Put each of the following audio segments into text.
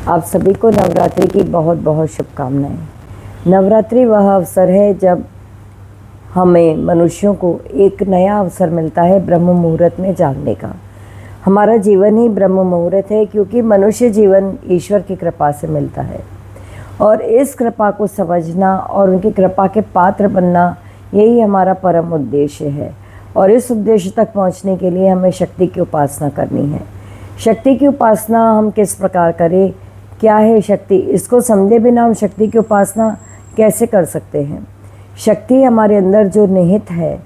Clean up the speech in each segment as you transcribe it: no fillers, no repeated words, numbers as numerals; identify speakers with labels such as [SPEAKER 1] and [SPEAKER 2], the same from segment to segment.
[SPEAKER 1] आप सभी को नवरात्रि की बहुत बहुत शुभकामनाएं। नवरात्रि वह अवसर है जब हमें मनुष्यों को एक नया अवसर मिलता है ब्रह्म मुहूर्त में जागने का। हमारा जीवन ही ब्रह्म मुहूर्त है, क्योंकि मनुष्य जीवन ईश्वर की कृपा से मिलता है और इस कृपा को समझना और उनकी कृपा के पात्र बनना, यही हमारा परम उद्देश्य है। और इस उद्देश्य तक पहुंचने के लिए हमें शक्ति की उपासना करनी है। शक्ति की उपासना हम किस प्रकार करें, क्या है शक्ति, इसको समझे बिना हम शक्ति की उपासना कैसे कर सकते हैं। शक्ति हमारे अंदर जो निहित है,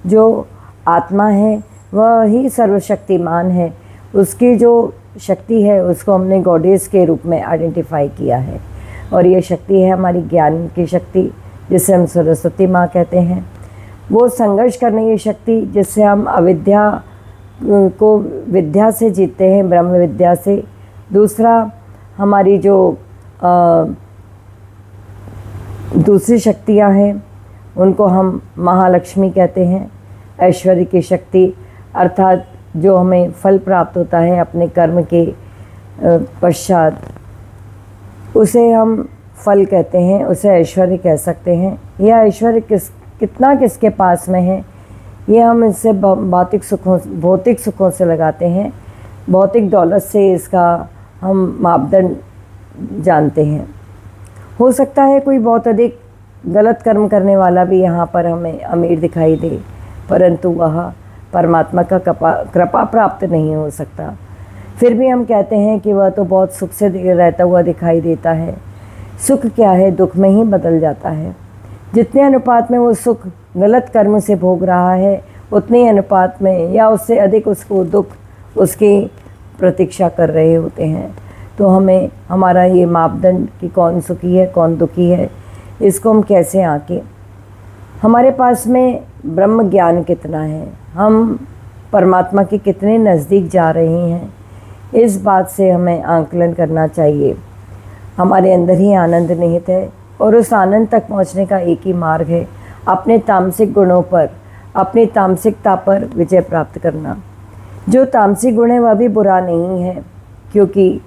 [SPEAKER 1] जो आत्मा है, वह ही सर्वशक्तिमान है। उसकी जो शक्ति है उसको हमने गॉडेस के रूप में आइडेंटिफाई किया है और ये शक्ति है हमारी ज्ञान की शक्ति, जिसे हम सरस्वती माँ कहते हैं। वो संघर्ष करने की शक्ति जिससे हम अविद्या को विद्या से जीतते हैं, ब्रह्म विद्या से। दूसरा, हमारी जो दूसरी शक्तियाँ हैं उनको हम महालक्ष्मी कहते हैं। ऐश्वर्य की शक्ति, अर्थात जो हमें फल प्राप्त होता है अपने कर्म के पश्चात, उसे हम फल कहते हैं, उसे ऐश्वर्य कह सकते हैं। यह ऐश्वर्य कितना किसके पास में है, ये हम इससे भौतिक सुखों से लगाते हैं, भौतिक दौलत से इसका हम मापदंड जानते हैं। हो सकता है कोई बहुत अधिक गलत कर्म करने वाला भी यहाँ पर हमें अमीर दिखाई दे, परंतु वह परमात्मा का कृपा प्राप्त नहीं हो सकता। फिर भी हम कहते हैं कि वह तो बहुत सुख से रहता हुआ दिखाई देता है। सुख क्या है, दुख में ही बदल जाता है। जितने अनुपात में वो सुख गलत कर्म से भोग रहा है, उतने अनुपात में या उससे अधिक उसको दुख उसकी प्रतीक्षा कर रहे होते हैं। तो हमें हमारा ये मापदंड कि कौन सुखी है कौन दुखी है, इसको हम कैसे आंकें। हमारे पास में ब्रह्म ज्ञान कितना है, हम परमात्मा के कितने नज़दीक जा रहे हैं, इस बात से हमें आंकलन करना चाहिए। हमारे अंदर ही आनंद निहित है और उस आनंद तक पहुंचने का एक ही मार्ग है, अपने तामसिक गुणों पर, अपनी तामसिकता पर विजय प्राप्त करना। जो तामसिक गुण है वह भी बुरा नहीं है, क्योंकि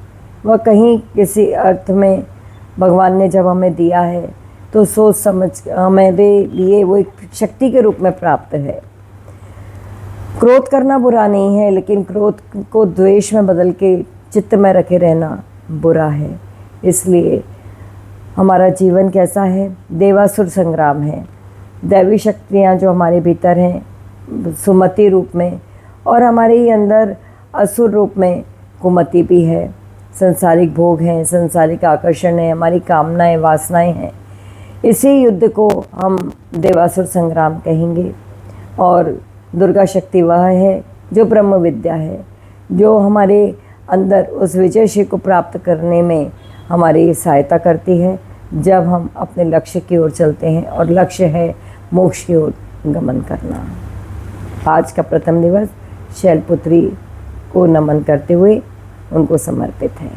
[SPEAKER 1] वह कहीं किसी अर्थ में भगवान ने जब हमें दिया है तो सोच समझ हमारे लिए वो एक शक्ति के रूप में प्राप्त है। क्रोध करना बुरा नहीं है, लेकिन क्रोध को द्वेष में बदल के चित्त में रखे रहना बुरा है। इसलिए हमारा जीवन कैसा है, देवासुर संग्राम है। दैवी शक्तियाँ जो हमारे भीतर हैं सुमति रूप में, और हमारे ही अंदर असुर रूप में कुमति भी है। संसारिक भोग हैं, संसारिक आकर्षण है, हमारी कामनाएं वासनाएं हैं। इसी युद्ध को हम देवासुर संग्राम कहेंगे। और दुर्गा शक्ति वह है जो ब्रह्म विद्या है, जो हमारे अंदर उस विजय को प्राप्त करने में हमारी सहायता करती है जब हम अपने लक्ष्य की ओर चलते हैं, और लक्ष्य है मोक्ष की ओर गमन करना। आज का प्रथम दिवस शैलपुत्री को नमन करते हुए उनको समर्पित है।